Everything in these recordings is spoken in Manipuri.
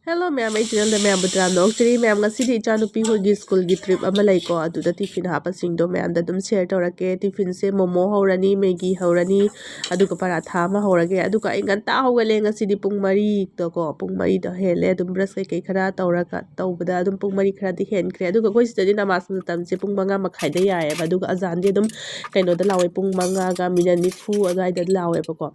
Hello ma'am, I channel ma'am Butrano. Actually ma'am ngasi ichanupi hogi school gi trip ama laiko aduda tiffin hapa singdo ma'am da dum share tawrake tiffin se momo haurani maggi haurani aduga paratha ma haurage aduga ai nganta hawgale ngasi di pung mari to ko pung mari da hele dum brush kai khara tawraka tawbada dum pung mari khara di henkre aduga koi sidadi namas mutam se pung manga makhai da yae aduga azan di dum kaino da lawe pung manga ga minute nifu agai da lawe ko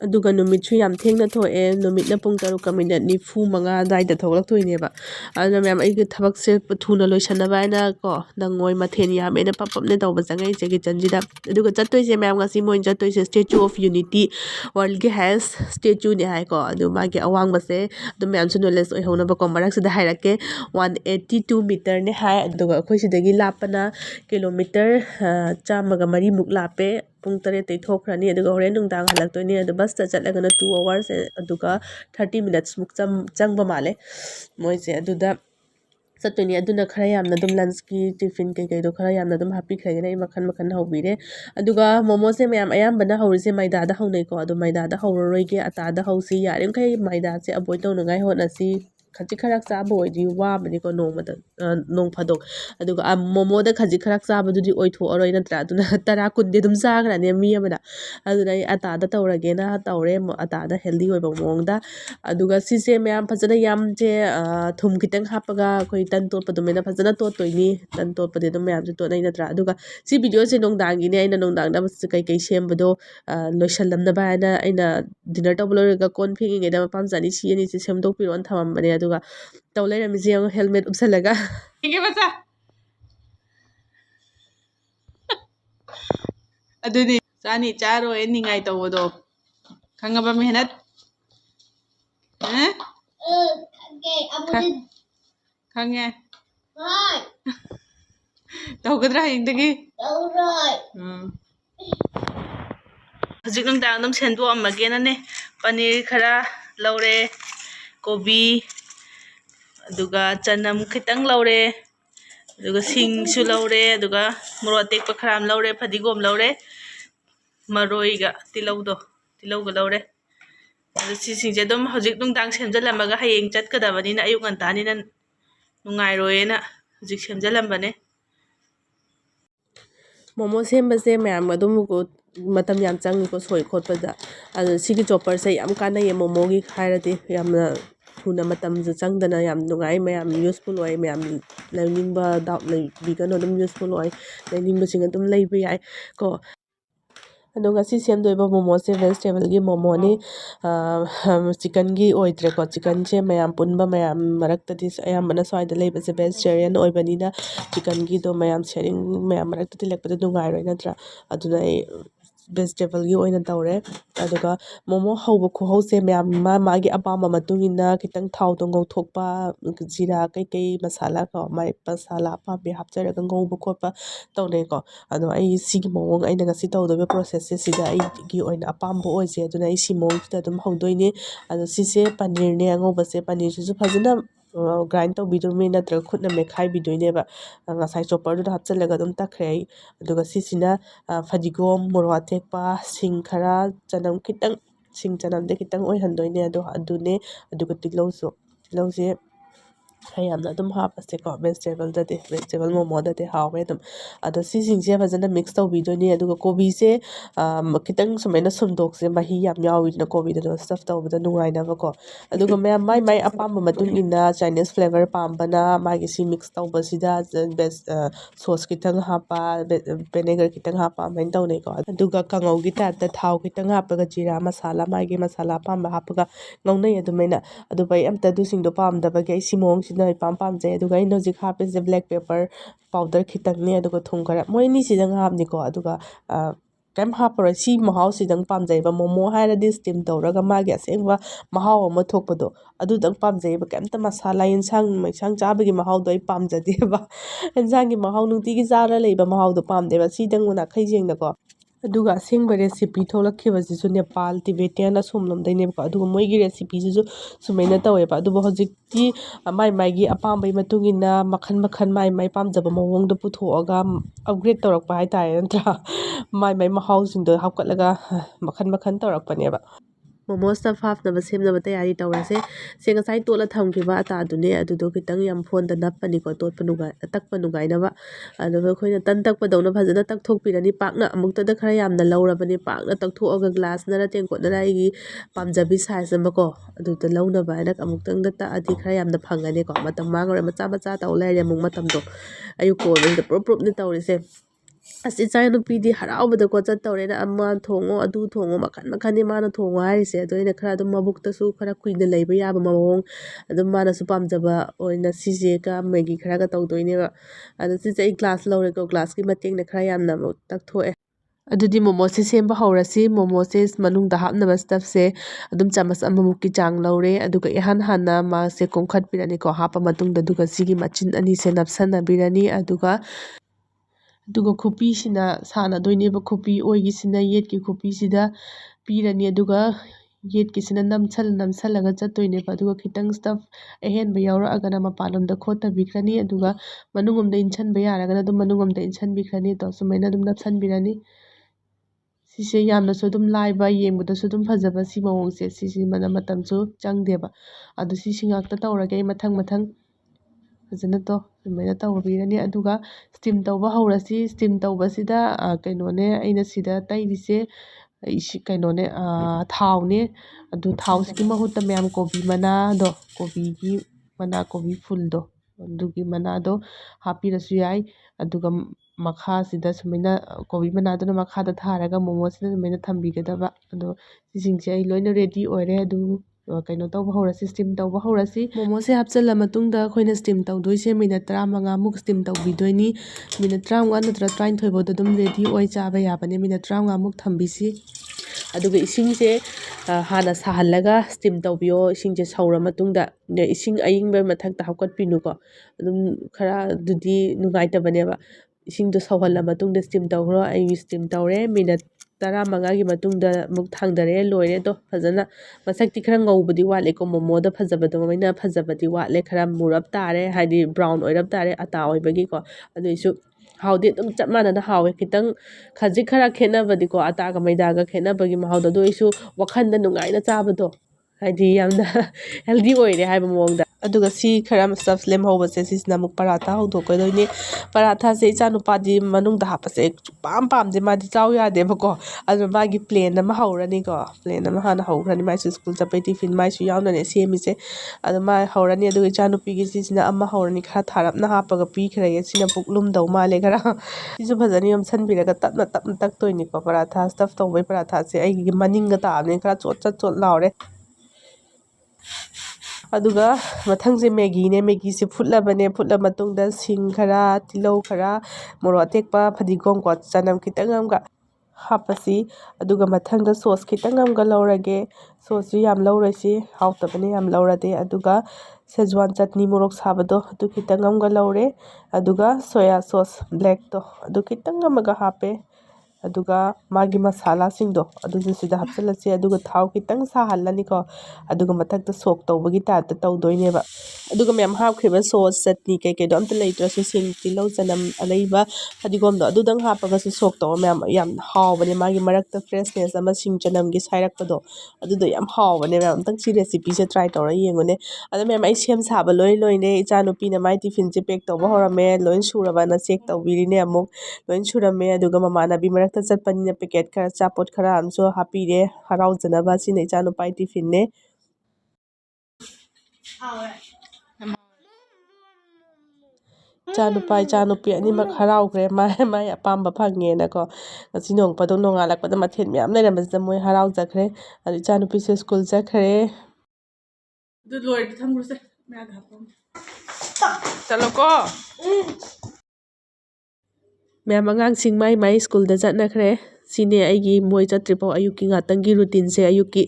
aduga numitsu yam thengna thoe numitna pung taruk minute nifu manga dai da tholak thoineba aduna ma'am ai gi thabak se thuna loisanaba aina ko nangoi mathen yam ena papapne tawba jangai je gi chanjida aduga chattoi se ma'am ngasi moin chattoi se statue of unity world gi has statue ni hai ko adu magi awang base adu ma'am su knowledge oi honaba ko marak sida hairake 182 meter ne hai aduga khoi sidagi lapana kilometer chamaga mari muk lape pung tare tai thokrani aduga horen nungdang halaktoini adu bus ta chatlagana 2 hours aduga 30 minutes muk changba male moise aduda satuni aduna khara yamna dum lunch ki tiffin kai do khara yamna dum happy khagena ai makhan makhan hawbire aduga momo se mayam ayambana hawrise maida da hawnai ko adu maida da hawroi ge ata da hawsi yarim kai maida se avoid tawna ngai honasi khaji kharak chaba oidi wabani ko nomada nong phadok aduga momo da khaji kharak chaba dudi oitho aroi natra aduna tara kunde dum chagrani mi amada aduna ata da tawrage na tawre ata da healthy oiba mongda aduga sise mayam fajana yam je thum kitang hapaga koi tan tot padumena fajana tot toini tan tot pade dum mayam je tot nai natra aduga si video se nongdang gi ne aina nongdang da kai kai sembado loisalamna ba na aina dinner tawbloga kon phingi da pam jani si ani se semdok piron thamam bane aduga tawle rami je helmet upsalaga ke bacha aduni chani charo eni ngai tawdo khangaba mehnat khangye tawgadra hindagi hꯧजिक nungdang dum sendu amage na ne paneer khara laure kobi aduga chanam khitang laure aduga sing su laure aduga moro tekpa kharam laure phadigom laure maroi ga tilaudo tilauga laure adu si singje dum hojik nungdang semjalamaga hayeng chatkadabani na ayuk antani na nungai roena hojik semjalambane momo sembase mayam adum ko matam yam changi ko soi khotpada adu sigi chopper se yam kana ye momo gi khairati yamna thuna matam ju changdana yam nungai mayam useful oi mayam learning ba doubt lei bigano dum useful oi learning ba singa dum lei ba yai ko adu ngasi semdoiba momo se vegetable gi momo ni chicken gi oidre ko chicken se mayam punba mayam marakta dis ayambana swaida leiba se vegetarian oibanina chicken gi do mayam sharing mayam marakta tilakpada nungai roi natra aduna vegetable gi oina tawre aduga momo hauba khu hause mayam magi apama matungina kitang thau to ngauthokpa jira kai kai masala ko mai masala pa be hapcharaga ngauba khotpa tawne ko ado ai sigi mong aina ngasi tawdobe process se sida ai gi oina apambo oise aduna ai si mong ta dum haudoine ado sise paneer ne angoba se paneer su phajana grind tawbidome natra khutna mekhai bidoineba ngasai chopper du hapchalaga dum takhre aduga sisina fadigom moro atekpa sing khara chanam kitang sing chanam de kitang oi handoine ado adune aduga tilauso tilause hayamna dum hapase ko vegetable momo da de hawe dum ado si singse fajana mix tawbidone aduga kobi se kitang sumaina sumdok se mahi yam yawi na kobi da stuff tawbada nungai na ko aduga mai mai apamba matung ina chinese flavor pambana magi si mix tawbasida best sauce kitang hapa vinegar kitang hapa main tawne ko aduga kangau gi ta thau kitang hapaga jira masala magi masala pamba hapaga ngaunai adumaina adu bai amta du singdo pamdabage ai simong sina pam pamjai aduga ino hojik hapise black pepper powder khitang ne aduga thum khara moi ni sidang hapni ko aduga kem hapara si mahau sidang pamjaiba momo hairadi steam tawraga magi asengba mahau ama thokpado adudang pamjaiba kemta masala insang chabagi mahau do ai pamjadeba ensangi mahau nungtigi chara leiba mahau do pamdeba sidang una khaijengna ko aduga asengba recipe tholakkhibasisu Nepal Tibetan asomlomdaineba aduga moigi recipe sisu sumaina taweba aduba hojikti mai gi apambai matungina makhan makhan mai pamjaba mawongda puthoaga upgrade tawrakpa haitare natra mai mahau singdo hapkatlaga makhan makhan tawrakpaneba Momo stuff hapnaba semnaba tayari tawrase se ngasai totla thamkhiba ata dune adudo kitang yam phone da nappani ko totpa nugai takpa nugainaba aduga khoina tan takpa dawna phajana takthokpirani pakna amukta da khara yamna lawrabani pakna takthoga glass nara tengkot nara igi pamjabi size amako aduda lawnaba anak amuktang da ta adi khara yamna phangane ko matam mangore macha macha taw laire amuk matam do ayu ko da prop ni tawrise asi chai no pidi haraubada ko chat tawrena amma thongo adu thongo makan makhani mana thongo harise adoina khara dum mabukta su khara kuina leiba yaba mawong adum mana su pamjaba oina sije ka maggi khara ka tawdoine ba adu si chai glass lawre ko glass ki mateng na khara yamna takthoe adudi momo se semba hawrasi momo se manungda hapnaba stuff se adum chamas amamukki chang lawre aduga ihan hana ma se kongkhat pirani ko hapa matungda duga sigi machin ani se napsana birani aduga khupi sina sana doineba khupi oigi sina yet ki khupi sida pirani aduga yet ki sina namsalaga chatoineba aduga khitang stuff ehen ba yawra agana mapalomda khota bikrani aduga manungomda inchan ba yaragana dum manungomda inchan bikrani to sumaina dum napsan birani sise yamna so dum laiba yengbuda so dum phajaba si mawongse sisi mana matam so changdeba adu sisi ngakta tawrage mathang mathang fazana to sumaina tawbirani aduga steam tawba hawrasi steam tawbasida kainone aina sida tairise isi kainone thawne adu thawsiki mahutta mayam kobi mana do kobi gi mana kobi full do adugi mana do hapirasu yai aduga makha sida sumaina kobi mana do makha da tharaga momo sida sumaina thambigadaba ado sisingse ai loina ready oire adu kaino tawba hawrasi steam tawba hawrasi momo se hapchala matungda khoina steam tawdoise minute 35 muk steam tawbidoini minute 35 natra 39 boda dum ready oi chaba yabane minute 35 muk thambisi aduga isingse hana sahallaga steam tawbiyo isingse saura matungda ising ayingba mathakta hapkatpinuko adum khara dudi nungaitabane ba isingdo sawhalla matungda steam tawro ai steam tawre minute 15 gi matungda muk thangdare loire to fazana masakti khara ngaubudi wale ko momo da phajabado maina phajabadi wale khara murab tare haidi brown oirab tare ata oibagi ko aduisu haude dum chap mana da hawe kitang khaji khara khenabadi ko ata ga maida ga khenabagi mahauda doisu wakhanda nungaina chabado haidi yamna healthy oire haiba mongda aduga si khara stuff lem hobase sisna muk paratha haudokodoine paratha se icha nupadi manungda hapase pam pam de madi chaw yade bako adu magi plane ama haurani ko plane ama hana haugrani mai school chapai tiffin mai su yauna ne semise adu mai haurani adu icha nupigi sisna ama haurani khara tharapna hapaga pi khraye sina puklum daw male khara sisu bhajani yam sanbiraga tapna tapna taktoini ko paratha stuff tawbai paratha se ai gi maninga ta ne khara chot laure aduga mathangse Maggi se futlabane futla matungda sing khara tilau khara moro atekpa phadigom ko chanam khitang amga hapasi aduga mathangda sauce khitang amga laurage sauce yam laurasi hautabane yam laurade aduga Szechuan chutney morok sabado adu khitang amga laure aduga soya sauce black to adu khitang amaga hape aduga magi masala singdo aduju sida hapsalasi aduga thau kitang sahalani ko aduga mathakta sok tawbagi ta tawdoineba aduga mem hapkhriba sauce chutney keke do amta leitrasu sing tilau chanam aleiba phadigom do adudang hapaga su sok taw mem yam hawbane magi marakta freshness ama sing chanam gi sairakpado adudo yam hawbane mem amtang si recipe se try tawra yengone adu mem ai sem saba loine icha nupi na mai tiffin je pack tawba horame loin suraba na check tawbirine amuk loin surame aduga mamana bi marakta chatpanina packet khara chapot khara amso hapire harau janaba sina icha nupai tiffin ne cha nupi animak haraukre mai apamba phangena ko ngasi nong padong nongalakpada mathen myam leirambasida moi harau jakhre adi cha nupi se school jakhre du loir thamruse mya hapom chalo ko ma'am आगांसिंग माई माई स्कूल दा चटनाखरे सिने आइगी मोय चट्रिपो अयुकी ngatangi routine se अयुकी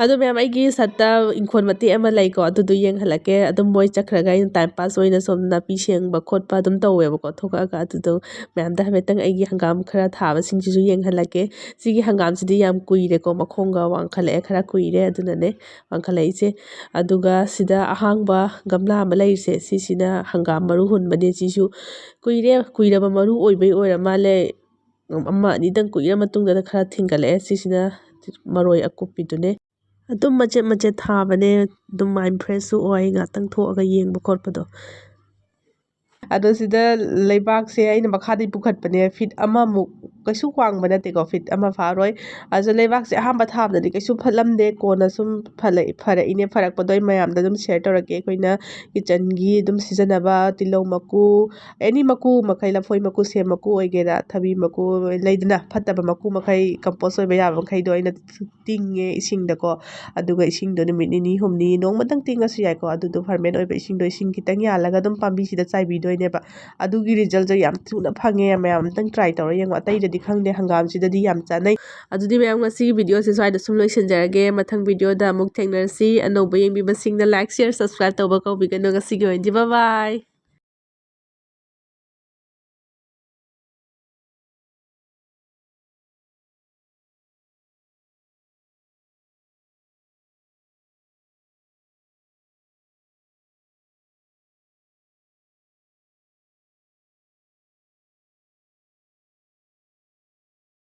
ꯑꯗꯣ ꯃꯌꯥꯝ ꯑꯩꯒꯤ ꯁꯠꯇ ꯏꯪꯈꯣꯜ ꯃꯇꯦꯛ ꯑꯃ ꯂꯩꯀꯣ ꯑꯗꯨꯗꯣ ꯌꯦꯡꯍꯜꯂꯛꯀꯦ ꯑꯗꯨꯝ ꯃꯣꯏ ꯆꯠꯈ꯭ꯔꯒ ꯑꯩꯅ ꯇꯥꯏꯝ ꯄꯥꯁ ꯑꯣꯏꯅ ꯁꯨꯝ ꯅꯥꯄꯤ ꯁꯦꯡꯕ ꯈꯣꯠꯄ ꯑꯗꯨꯝ ꯇꯧꯋꯦꯕꯀꯣ ꯊꯣꯛꯂꯛꯑꯒ ꯑꯗꯨꯗꯣ ꯃꯌꯥꯝꯗ ꯍꯥꯏꯐꯦꯠꯇꯪ ꯑꯩꯒꯤ ꯍꯪꯒꯥꯝ ꯈꯔ ꯊꯥꯕꯁꯤꯡꯁꯤꯁꯨ ꯌꯦꯡꯍꯜꯂꯛꯀꯦ ꯁꯤꯒꯤ ꯍꯪꯒꯥꯝꯁꯤꯗꯤ ꯌꯥꯝ ꯀꯨꯏꯔꯦꯀꯣ ꯃꯈꯣꯡꯒ ꯋꯥꯡꯈꯠꯂꯛꯑꯦ ꯈꯔ ꯀꯨꯏꯔꯦ ꯑꯗꯨꯅꯅꯦ ꯋꯥꯡꯈꯠꯂꯛꯏꯁꯦ ꯑꯗꯨꯒ ꯁꯤꯗ ꯑꯍꯥꯡꯕ ꯒꯝꯂꯥ ꯑꯃ ꯂꯩꯔꯤꯁꯦ ꯁꯤꯁꯤꯅ ꯍꯪꯒꯥꯝ ꯃꯔꯨ ꯍꯨꯟꯕꯅꯦ ꯁꯤꯁꯨ ꯀꯨꯏꯔꯕ ꯃꯔꯨ ꯑꯣꯏꯕꯩ ꯑꯣꯏꯔ ꯃꯥꯜꯂꯦ ꯑꯃ ꯑꯅꯤꯗꯪ ꯀꯨꯏꯔ ꯃꯇꯨꯡꯗ ꯈꯔ ꯊꯤꯡꯒꯠꯂꯛꯑꯦ ꯁꯤꯁꯤꯅ ꯃꯔꯣꯏ ꯑꯀꯨꯞꯄꯤꯗꯨꯅꯦ ꯑꯗꯨꯝ ꯃꯆꯦꯠ ꯃꯆꯦꯠ ꯊꯥꯕꯅꯦ ꯑꯗꯨꯝ ꯃꯥꯏꯟ ꯐ꯭ꯔꯦꯁꯁꯨ ꯑꯣꯏ ꯉꯥꯛꯇꯪ ꯊꯣꯛꯑꯒ ꯌꯦꯡꯕ ꯈꯣꯠꯄꯗꯣ ꯑꯗꯣ ꯁꯤꯗ ꯂꯩꯕꯥꯛꯁꯦ ꯑꯩꯅ ꯃꯈꯥꯗꯩ ꯄꯨꯈꯠꯄꯅꯦ ꯐꯤꯠ ꯑꯃꯃꯨꯛ ꯀꯩꯁꯨ ꯋꯥꯡꯕ ꯅꯠꯇꯦꯀꯣ ꯐꯤꯠ ꯑꯃ ꯐꯥꯔꯣꯏ ꯑꯗꯣ ꯂꯩꯕꯥꯛꯁꯦ ꯑꯍꯥꯟꯕ ꯊꯥꯕꯗꯗꯤ ꯀꯩꯁꯨ ꯐꯠꯂꯝꯗꯦ ꯀꯣꯟꯅ ꯁꯨꯝ ꯐꯔꯛꯏꯅꯦ ꯐꯔꯛꯄꯗꯣ ꯑꯩ ꯃꯌꯥꯝꯗ ꯑꯗꯨꯝ ꯁꯦꯌꯔ ꯇꯧꯔꯛꯀꯦ ꯑꯩꯈꯣꯏꯅ ꯀꯤꯠꯆꯟꯒꯤ ꯑꯗꯨꯝ ꯁꯤꯖꯤꯟꯅꯕ ꯇꯤꯜꯍꯧ ꯃꯀꯨ ꯑꯦꯅꯤ ꯃꯀꯨ ꯃꯈꯩ ꯂꯐꯣꯏ ꯃꯀꯨ ꯁꯦꯝ ꯃꯀꯨ ꯑꯣꯏꯒꯦꯔꯥ ꯊꯕꯤ ꯃꯀꯨ ꯂꯩꯗꯅ ꯐꯠꯇꯕ ꯃꯀꯨ ꯃꯈꯩ ꯀꯝꯄꯣꯁ ꯑꯣꯏꯕ ꯌꯥꯕ ꯃꯈꯩꯗꯣ ꯑꯩꯅ ꯇꯤꯡꯉꯦ ꯏꯁꯤꯡꯗꯀꯣ ꯑꯗꯨꯒ ꯏꯁꯤꯡꯗꯣ ꯅꯨꯃꯤꯠ ꯅꯤꯅꯤ ꯍꯨꯝꯅꯤ ꯅꯣꯡꯃꯇꯪ ꯇꯤꯡꯉꯁꯨ ꯌꯥꯏꯀꯣ ꯑꯗꯨꯗꯣ ꯐꯔꯃꯦꯟ ꯑꯣꯏꯕ ꯏꯁꯤꯡꯗꯣ ꯏꯁꯤꯡ ꯈꯤꯇꯪ ꯌꯥꯜꯂꯒ ꯑꯗꯨꯝ ꯄꯥꯝꯕꯤꯁꯤꯗ ꯆꯥꯏꯕꯤꯗꯣꯏꯅꯦꯕ ꯑꯗꯨꯒꯤ ꯔꯤꯖꯜꯁꯨ ꯌꯥꯝ ꯊꯨꯅ ꯐꯪꯉꯦ ꯃꯌꯥꯝ ꯑꯝꯇꯪ ꯇ꯭ꯔꯥꯏ ꯇꯧꯔ ꯌꯦꯡꯉꯣ ꯑꯇꯩꯗꯗꯤ ꯈꯪꯗꯦ ꯍꯪꯒꯥꯝꯁꯤꯗꯗꯤ ꯌꯥꯝ ꯆꯥꯅꯩ ꯑꯗꯨꯗꯤ ꯃꯌꯥꯝ ꯉꯁꯤꯒꯤ ꯚꯤꯗꯤꯑꯣꯁꯦ ꯁ꯭ꯋꯥꯏꯗ ꯁꯨꯝ ꯂꯣꯏꯁꯤꯟꯖꯔꯒꯦ ꯃꯊꯪ ꯚꯤꯗꯤꯑꯣꯗ ꯑꯃꯨꯛ ꯊꯦꯡꯅꯔꯁꯤ ꯑꯅꯧꯕ ꯌꯦꯡꯕꯤꯕꯁꯤꯡꯅ ꯂꯥꯏꯛ ꯁꯤꯌꯔ ꯁꯕꯁꯀ꯭ꯔꯥꯏꯕ ꯇꯧꯕ ꯀꯧꯕꯤꯒꯅꯨ ꯉꯁꯤꯒꯤ ꯑꯣꯏꯅꯗꯤ ꯕꯥꯏ